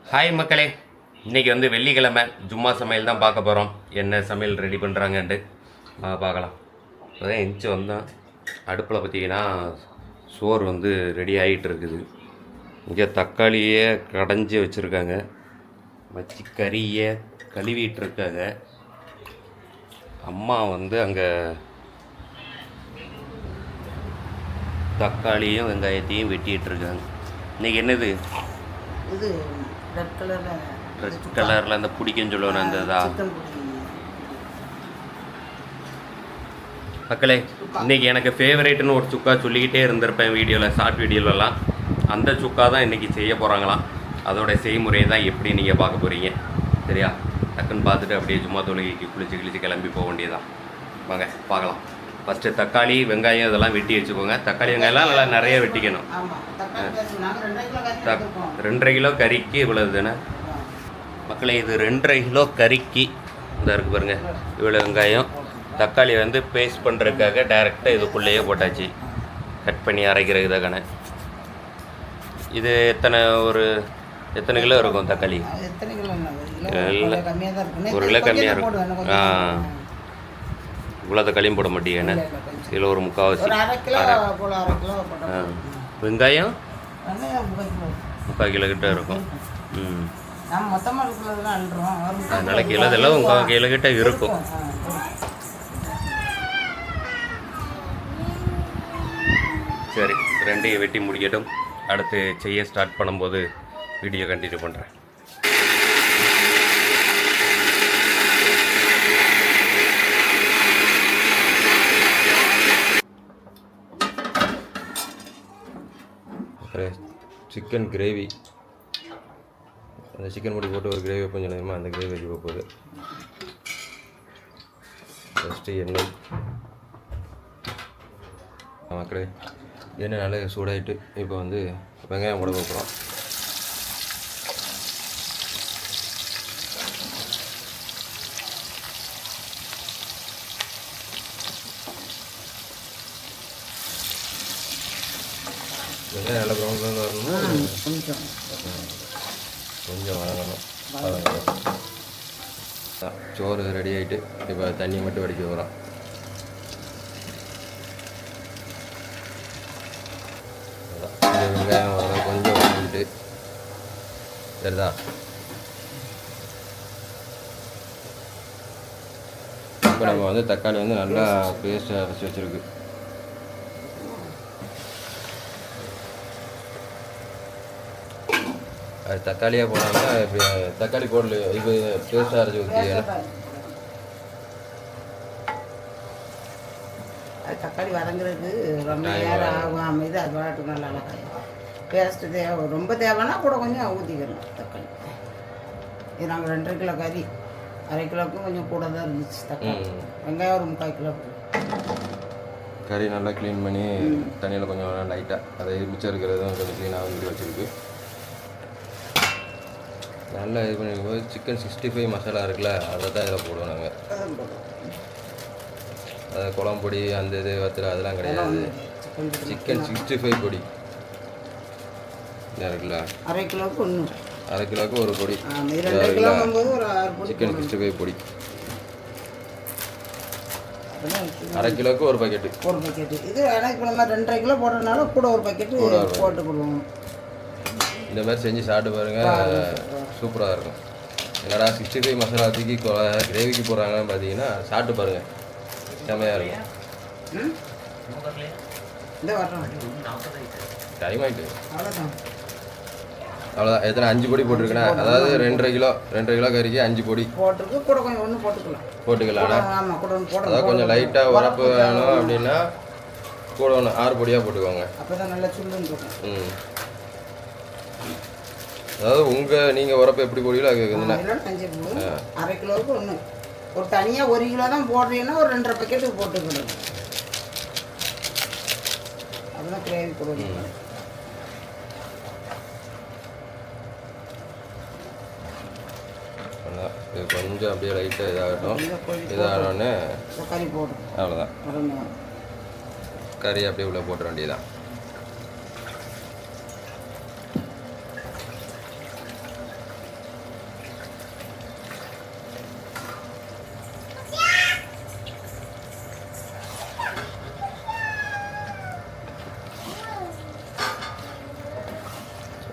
Hi மக்களே, இன்றைக்கி வந்து வெள்ளிக்கிழமை ஜும்மா சமையல் தான் பார்க்க போகிறோம். என்ன சமையல் ரெடி பண்ணுறாங்கன்ட்டு பார்க்கலாம். இப்போதான் எந்திச்சு வந்தோம். அடுப்பில் பார்த்தீங்கன்னா சோறு வந்து ரெடி ஆகிட்டு இருக்குது. இங்கே தக்காளியே கடைஞ்சி வச்சுருக்காங்க, வச்சு கறியை கழுவிட்டு இருக்காங்க. அம்மா வந்து அங்கே தக்காளியும் வெங்காயத்தையும் வெட்டிகிட்டு இருக்காங்க. இன்றைக்கி என்னது இது ரெட் கலரில் அந்த பிடிக்குன்னு சொல்லுவேன் அந்த இதா. மக்களே, இன்றைக்கி எனக்கு ஃபேவரேட்டுன்னு ஒரு சுக்கா சொல்லிக்கிட்டே இருந்திருப்பேன் வீடியோவில், ஷார்ட் வீடியோலலாம். அந்த சுக்கா தான் இன்றைக்கி செய்ய போகிறாங்களாம். அதோடய செய்முறையை தான் எப்படி நீங்கள் பார்க்க போகிறீங்க, சரியா? டக்குன்னு பார்த்துட்டு அப்படியே சும்மா தொழுகைக்கு குளிச்சு கிளம்பி போக வேண்டியதான். வாங்க பார்க்கலாம். ஃபஸ்ட்டு தக்காளி வெங்காயம் இதெல்லாம் வெட்டி வச்சுக்கோங்க. தக்காளி வெங்காயம்லாம் நல்லா நிறைய வெட்டிக்கணும். 2.5 கிலோ கறிக்கு இவ்வளவு தானே மக்களே? இது 2.5 கிலோ கறிக்கு இந்த இருக்குது பாருங்கள், இவ்வளோ வெங்காயம். தக்காளி வந்து பேஸ்ட் பண்ணுறதுக்காக டைரெக்டாக இதுக்குள்ளேயே போட்டாச்சு, கட் பண்ணி அரைக்கிறதுக்கான. இது எத்தனை கிலோ இருக்கும் தக்காளி? 1 கிலோ கம்மியாக இருக்கும். இவ்வளோ தக்காளியும் போட மாட்டீங்க, இதில் ஒரு 3/4. வெங்காயம் 3/4 கிலோ கிட்ட இருக்கும். அதனால கிலோ இதெல்லாம் 3/4 கிலோ கிட்ட இருக்கும். சரி, 2 வெட்டி முடிக்கட்டும். அடுத்து செய்ய ஸ்டார்ட் பண்ணும்போது வீடியோ கண்டினியூ பண்ணுறேன். சிக்கன் கிரேவி, அந்த சிக்கன் பொடி போட்டு ஒரு கிரேவி வைப்போம் சொன்னதுமா, அந்த கிரேவி வச்சு போகுது. ஃபஸ்ட்டு எண்ணெய் மக்களே, எண்ணெய் நல்லா சூடாகிட்டு இப்போ வந்து வெங்காயம் போட போகிறோம். வெங்காயம் நல்லா ப்ரௌன் கலரில் வரணும், கொஞ்சம் வதங்கணும். சோறு ரெடி ஆகிட்டு இப்போ தண்ணி மட்டும் வடிக்க போகிறோம். இந்த வெங்காயம் வர கொஞ்சம் வதங்கிட்டு சரிதா. இப்போ நம்ம வந்து தக்காளி வந்து நல்லா பேஸ்ட்டாக அரைச்சி வச்சுருக்கு. அது தக்காளியாக போனாங்கன்னா இப்போ தக்காளி போடல, இப்போ பேஸ்ட்டாக அரைச்சி ஊற்றி அது தக்காளி வதங்குறதுக்கு ரொம்ப நேரம் ஆகும். இது அது வாட்டு நல்லா பேஸ்ட்டு தேவை, ரொம்ப தேவைன்னா கூட கொஞ்சம் ஊற்றிக்கணும் தக்காளி. இது நாங்கள் 2.5 கிலோ கறி, 1/2 கிலோவுக்கும் கொஞ்சம் கூட தான் இருந்துச்சு தக்காளி. வெங்காயம் ஒரு 3/4 கிலோ. கறி நல்லா க்ளீன் பண்ணி தண்ணியில் கொஞ்சம் லைட்டாக அதை மிச்சம் இருக்கிறதும் கொஞ்சம் க்ளீனாக வந்து வச்சுருக்கு. நல்லா இது பண்ணிக்கும்போது சிக்கன் 65 மசாலா இருக்குல்ல, அதை தான் இதில் போடுவோம் நாங்கள். அதை குழம்பு பொடி அந்த இது வத்துல அதெல்லாம் கிடையாது. சிக்கன் 65 பொடி இருக்குல்ல, 1/2 கிலோவுக்கு 1/2 கிலோவுக்கு ஒரு பொடி, சிக்கன் 65 பொடி. 1/2 கிலோவுக்கு ஒரு பாக்கெட்டு. இது எனக்கு 2.5 கிலோ போடுறதுனால கூட ஒரு பாக்கெட்டு போட்டு கொடுவோம். இந்த மாதிரி செஞ்சு சாப்பிட்டு பாருங்கள், சூப்பராக இருக்கும். என்னடா 65 மசாலா தூக்கி கிரேவிக்கு போடுறாங்கன்னு பார்த்தீங்கன்னா சாப்பிட்டு பாருங்கள், செம்மையாக இருக்கும். டைம் ஆகிட்டு அவ்வளோதான். எத்தனை 5 பொடி போட்டிருக்கேன்னா, அதாவது 2.5 கிலோ கறிக்கு 5 பொடி போட்டிருக்கு. கூட கொஞ்சம் ஒன்று போட்டுக்கலாம். அதாவது கொஞ்சம் லைட்டாக உரப்பு வேணும் அப்படின்னா கூட ஒன்று 6 பொடியாக போட்டுக்கோங்க. அப்போ தான் நல்லா சுள்ளுன்னு இருக்கும். அதாவது நீங்கள் உரப்பு எப்படி போடுவீங்களோ அது 1/2 கிலோவுக்கு ஒன்று. ஒரு தனியாக 1 கிலோ தான் போடுறீங்கன்னா ஒரு 2.5 பாக்கெட்டுக்கு போட்டுக்கணும். அதுதான் கிரேவி போடுவீங்க. இது கொஞ்சம் அப்படியே லைட்டாக இதாகட்டும். இதாகணுன்னு கறி போடும், அவ்வளோதான். கறி அப்படியே உள்ளே போட்டுற வேண்டியதான்.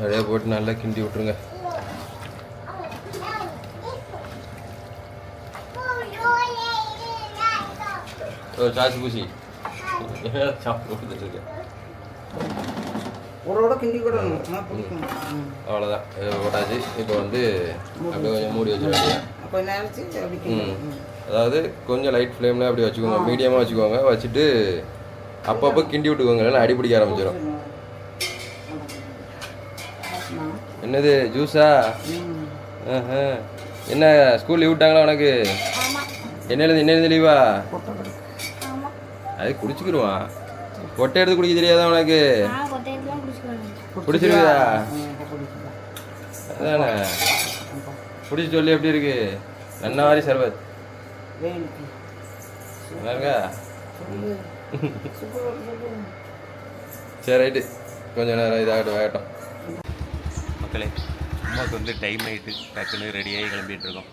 அப்படியே போட்டு நல்லா கிண்டி விட்ருங்க. சாச்சி பூசி சாப்பிட்டு கொடுத்துட்ருக்கேன். அவ்வளோதான், இதை போட்டாச்சு. இப்போ வந்து அப்படியே கொஞ்சம் மூடி வச்சுருவாங்க. அதாவது கொஞ்சம் லைட் ஃப்ளேமில் அப்படி வச்சுக்கோங்க, மீடியமாக வச்சுக்கோங்க. வச்சுட்டு அப்பப்போ கிண்டி விட்டுக்கோங்க, இல்லைன்னா அடிப்பிடிக்க ஆரம்பிச்சிடும். என்னது ஜூஸா? என்ன ஸ்கூல் லீவ் விட்டாங்களா உனக்கு? என்ன லீவா? அது குடிச்சுக்கிடுவான். கொட்டை எடுத்து குடிக்க தெரியாதா உனக்கு? குடிச்சிருக்குதா? அதானே குடிச்சு சொல்லி எப்படி இருக்கு? நன்ன மாதிரி சர்பத் இருக்கா? சரி ரைட்டு, கொஞ்சம் நேரம் இதாகட்டும் வேகட்டும். மக்களே, அம்மாவுக்கு வந்து டைம் ஆகிட்டு டக்குன்னு ரெடியாகி கிளம்பிட்டு இருக்கோம்.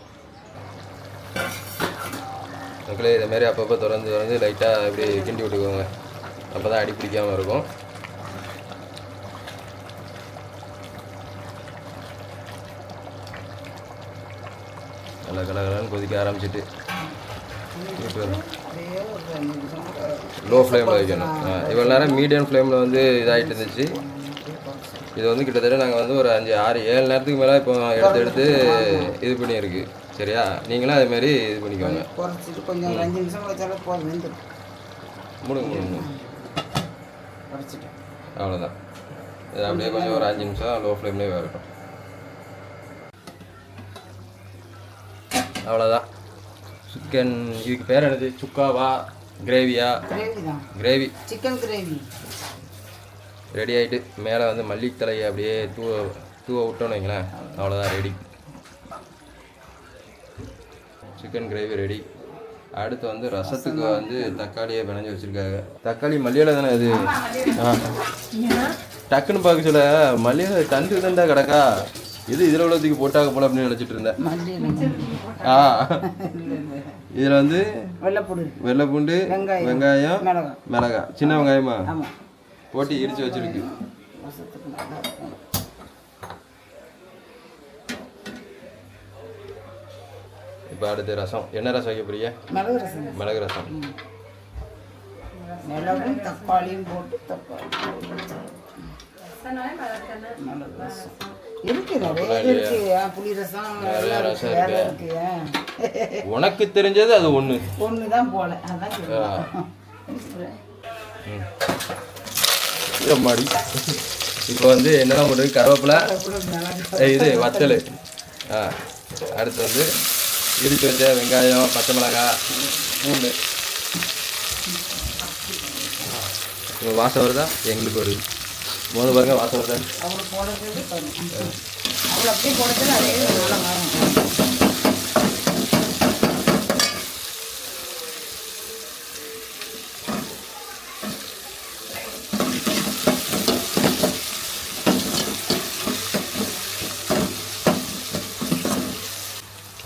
மக்களே, இதேமாரி அப்பப்போ திறந்து லைட்டாக இப்படி கிண்டி விட்டுக்கோங்க, அப்போ தான் அடி பிடிக்காமல் இருக்கும். நல்லா கலகலன்னு கொதிக்க ஆரம்பிச்சிட்டு லோ ஃப்ளேமில் வைக்கணும். இவ்வளோ நேரம் மீடியம் ஃப்ளேமில் வந்து இதாகிட்டு இருந்துச்சு. இது வந்து கிட்டத்தட்ட நாங்கள் வந்து ஒரு 5, 6, 7 நேரத்துக்கு மேலே இப்போ எடுத்து இது பண்ணியிருக்கு. சரியா? நீங்களும் அதேமாரி இது பண்ணிக்கோங்க. மூடுங்க. அவ்வளோதான். இது அப்படியே கொஞ்சம் ஒரு 5 நிமிஷம் லோ ஃப்ளேம்லேயே வேகட்டும். அவ்வளோதான். சிக்கன், இதுக்கு பேர் என்னது? சுக்காவா கிரேவியா? கிரேவி, சிக்கன் கிரேவி ரெடி ஆகிட்டு மேலே வந்து மல்லித்தலையை அப்படியே தூவ விட்டோன்னு வைங்களேன், அவ்வளோதான் ரெடி. Chicken gravy ready. அடுத்து வந்து ரசத்துக்கு வந்து தக்காளியை பிணைஞ்சி வச்சுருக்காங்க. தக்காளி மல்லியில தானே இது? டக்குன்னு பார்க்க சொல்ல மல்லியில தண்டு தண்டா கிடக்கா, இது இதில் உள்ளதுக்கு போட்டாக்க போல அப்படின்னு நினச்சிட்டு இருந்தேன். இதில் வந்து வெள்ளைப்பூண்டு, வெங்காயம், மிளகாய், சின்ன வெங்காயமா போட்டு இடிச்சு வச்சிருக்கு. இப்போ அடுத்து ரசம். என்ன ரசம் வைக்க போறீங்க? மிளகு ரசம். மிளகும் தக்காளியும் போட்டு உனக்கு தெரிஞ்சது அது ஒண்ணுதான் போல. மாடி இப்போ வந்து என்னென்ன போட்டு கருவேப்பிலை, இது வத்தல், அடுத்து வந்து இடிச்சு வச்ச வெங்காயம், பச்சை மிளகாய், பூண்டு. வாசம் வருதா? எங்களுக்கு வருது. முதல்ல பாருங்க, வாசம் வருதா?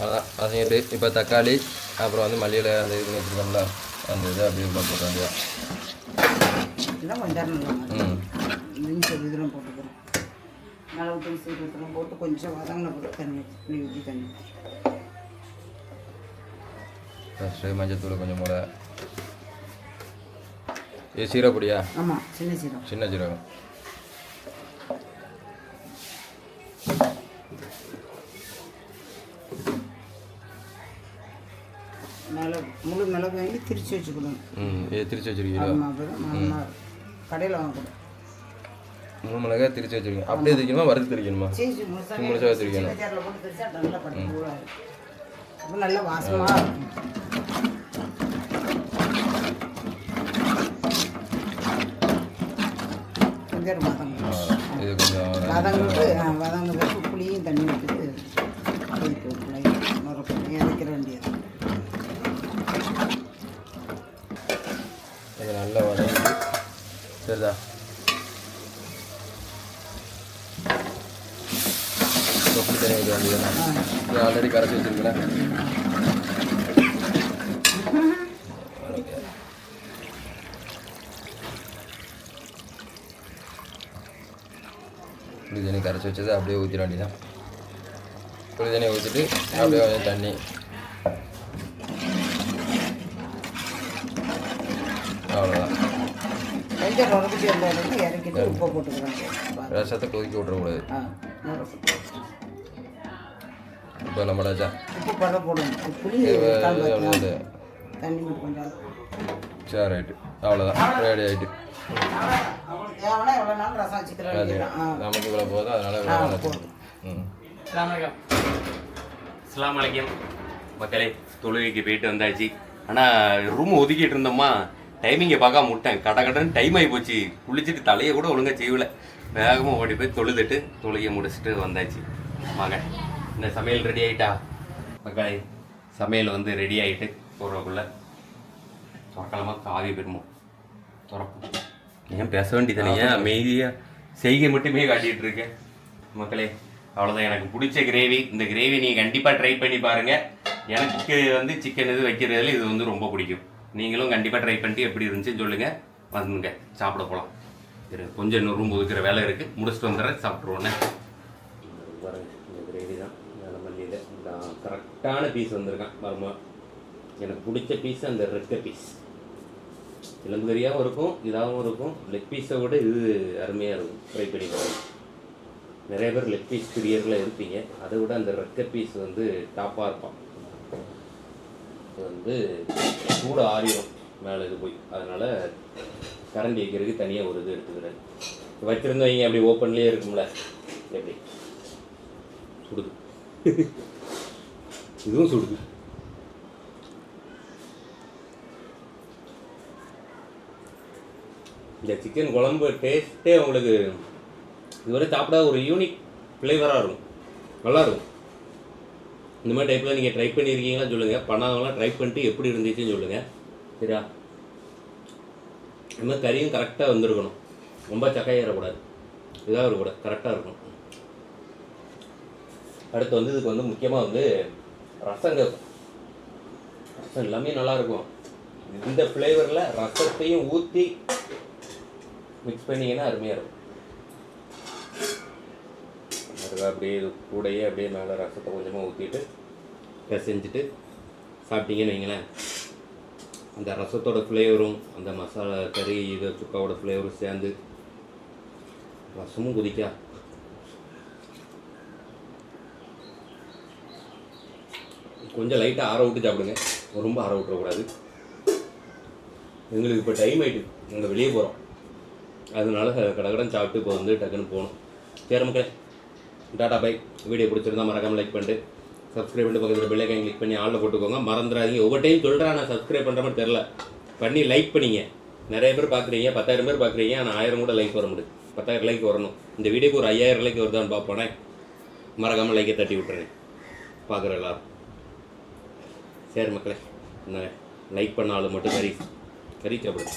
அதான் வதங்கிட்டு இப்போ தக்காளி, அப்புறம் வந்து மல்லியில் அந்த இது வச்சுருக்கோம்ல, அந்த இதை அப்படியே போட்டு வேண்டியதான். இதெல்லாம் போட்டுக்கிறோம். மிளகு சீரகத்தெல்லாம் போட்டு கொஞ்சம் வதங்கின போட்டு புளி ஊற்றி தண்ணி. ஃபஸ்ட்டு மஞ்சத்தூள் கொஞ்சம் போட. இது சீரகப்பொடியா? ஆமாம், சின்ன சீரகம். சின்ன சீரகம். முழு மிளகு வாங்கி திரிச்சு வச்சுக்கணும். இது திரிச்சு வச்சுருக்கீங்களா? கடையில் வாங்கக்கூடாது. முழு மிளகாய் திரிச்சு வச்சுருக்கீங்க. அப்படியே திரிக்கணுமா வறுத்து திரிக்கணுமா? முழுசாக வச்சுருக்கணும். நல்லா வாசமாக இருக்கும். இது கொஞ்சம் வதங்கிட்டு புளியும் தண்ணி ஊற்றிட்டு இறக்கிற வேண்டியது. இது நல்லா வதங்கிட்டு சரிதா? தொப்பு தண்ணி ஊற்ற வேண்டியது. இது ஆல்ரெடி கரைச்சி வச்சுருக்கிறேன். புளி புளி தண்ணி கரைச்சி வச்சது அப்படியே ஊற்றிட வேண்டியதான். புளி தண்ணி ஊற்றிட்டு அப்படியே கொஞ்சம் தண்ணி, அவ்வளோதான். கொஞ்சம் உடம்புக்கு இருந்தாலும் இறக்கிட்டு உப்பை போட்டுக்கிறாங்க. ரசத்தை கொதிக்க விட்றக்கூடாது. இப்போ நம்மளாச்சா உப்பு பழ போடணும். புளி தண்ணி மட்டும் கொஞ்சம். சரி ரைட்டு, அவ்வளோதான், ரெடி ஆகிட்டு. தேவைன்னா எவ்வளோ நாள் ரசம் வச்சுக்கலாம். நமக்கு இவ்வளோ போதும், அதனால் அஸ்ஸலாமு அலைக்கும் மக்களே. தொழுகைக்கு போயிட்டு வந்தாச்சு. ஆனால் ரூம் ஒதுக்கிட்டு இருந்தோம்மா, டைமிங்கை பார்க்காம விட்டேன். கடன்னு டைம் ஆகி போச்சு. குளிச்சுட்டு தலையை கூட ஒழுங்காக செய்யலை. வேகமாக ஓடி போய் தொழுதுட்டு தொழுகையை முடிச்சுட்டு வந்தாச்சு. மகன் இந்த சமையல் ரெடி ஆகிட்டா மக்களே. சமையல் வந்து ரெடி ஆகிட்டு போகிறக்குள்ள திறக்கலாமா காவி பெருமோ திறப்போம். ஏன் பேச வேண்டியதானே, ஏன் அமைதியாக செய்கை மட்டுமே காட்டிகிட்டு இருக்கேன் மக்களே. அவ்வளோதான். எனக்கு பிடிச்ச கிரேவி. இந்த கிரேவி நீங்கள் கண்டிப்பாக ட்ரை பண்ணி பாருங்கள். எனக்கு வந்து சிக்கன் இது வைக்கிறதுல இது வந்து ரொம்ப பிடிக்கும். நீங்களும் கண்டிப்பாக ட்ரை பண்ணிட்டு எப்படி இருந்துச்சுன்னு சொல்லுங்கள். வந்துங்க சாப்பிட போகலாம். சரி, கொஞ்சம் இன்னும் ரூம் ஒதுக்குற வேலை இருக்குது, முடிச்சுட்டு வந்துடுறேன், சாப்பிட்ருவோன்னே. பாருங்க, இந்த கிரேவி தான் வேலை மல்லியில் இந்த கரெக்டான பீஸ் வந்திருக்கான் மருமா. எனக்கு பிடிச்ச பீஸ் அந்த ரெக்க பீஸ். இளம்பு கறியாகவும் இருக்கும், இதாகவும் இருக்கும். லெக் பீஸை விட இது அருமையாக இருக்கும். ட்ரை பண்ணி பாருங்க. நிறைய பேர் லெக் பீஸ் பிரியரில் இருப்பீங்க. அதை விட அந்த ரெக்க பீஸ் வந்து டாப்பாக இருப்பான். இது வந்து சூடு ஆறிடும் மேலே இது போய், அதனால் கரண்டி வைக்கிறதுக்கு தனியாக ஒரு இது எடுத்துக்கிறேன். வச்சுருந்து வைங்க, அப்படி ஓப்பன்லேயே இருக்கும்ல, எப்படி சுடுது. இதுவும் சுடுது. இந்த சிக்கன் குழம்பு டேஸ்ட்டே உங்களுக்கு இதுவரை சாப்பிடாத ஒரு யூனிக் ஃப்ளேவராக இருக்கும், நல்லாயிருக்கும். இந்த மாதிரி டைப்பில் நீங்கள் ட்ரை பண்ணியிருக்கீங்களா சொல்லுங்கள். பண்ணாதவங்களாம் ட்ரை பண்ணிட்டு எப்படி இருந்துச்சுன்னு சொல்லுங்கள். சரியா? இது மாதிரி கறியும் கரெக்டாக வந்துருக்கணும், ரொம்ப சக்கையேறக்கூடாது, இதாக இருக்கக்கூடாது, கரெக்டாக இருக்கணும். அடுத்து வந்து இதுக்கு வந்து முக்கியமாக வந்து ரசம் கேட்கும். ரசம் எல்லாமே நல்லாயிருக்கும். இந்த ஃப்ளேவரில் ரசத்தையும் ஊற்றி மிக்ஸ் பண்ணிங்கன்னா அருமையாக இருக்கும். அதுக்கு அப்படியே இது கூடையே அப்படியே மேலே ரசத்தை கொஞ்சமாக ஊற்றிட்டு பிசைஞ்சிட்டு சாப்பிட்டீங்கன்னு வைங்களேன். அந்த ரசத்தோட ஃப்ளேவரும் அந்த மசாலா கறி இது சுக்காவோட ஃப்ளேவரும் சேர்ந்து ரசமும் குதிக்கா. கொஞ்சம் லைட்டாக ஆற விட்டு சாப்பிடுங்க, ரொம்ப ஆற விட்டுறக்கூடாது. எங்களுக்கு இப்போ டைம் ஆகிட்டு, நாங்கள் வெளியே போகிறோம். அதனால கடகடன் சாப்பிட்டு இப்போ வந்து டக்குன்னு போகணும். சரி மக்களே, டாடா பை. வீடியோ பிடிச்சிருந்தா மறக்காமல் லைக் பண்ணிட்டு சப்ஸ்கிரைப் பண்ணிட்டு பக்கத்தில் பெல் ஐக்கான் கிளிக் பண்ணி ஆளில் போட்டுக்கோங்க. மறந்துடாதீங்க. ஒவ்வொரு டைம் சொல்கிறேன், நான் சப்ஸ்கிரைப் பண்ணுற மாதிரி தெரில, பண்ணி லைக் பண்ணிங்க. நிறைய பேர் பார்க்குறீங்க, 10,000 பேர் பார்க்குறீங்க, ஆனால் 1000 கூட லைக் வர முடியும். 10,000 லைக் வரணும். இந்த வீடியோக்கு ஒரு 5000 லைக் வருதான்னு பார்ப்போனே. மறக்காமல் லைக்கை தட்டி விட்டுறேன் பார்க்குற எல்லாரும். சரி மக்களே, என்ன லைக் பண்ண ஆள் மட்டும் கறி சாப்பிடுங்க.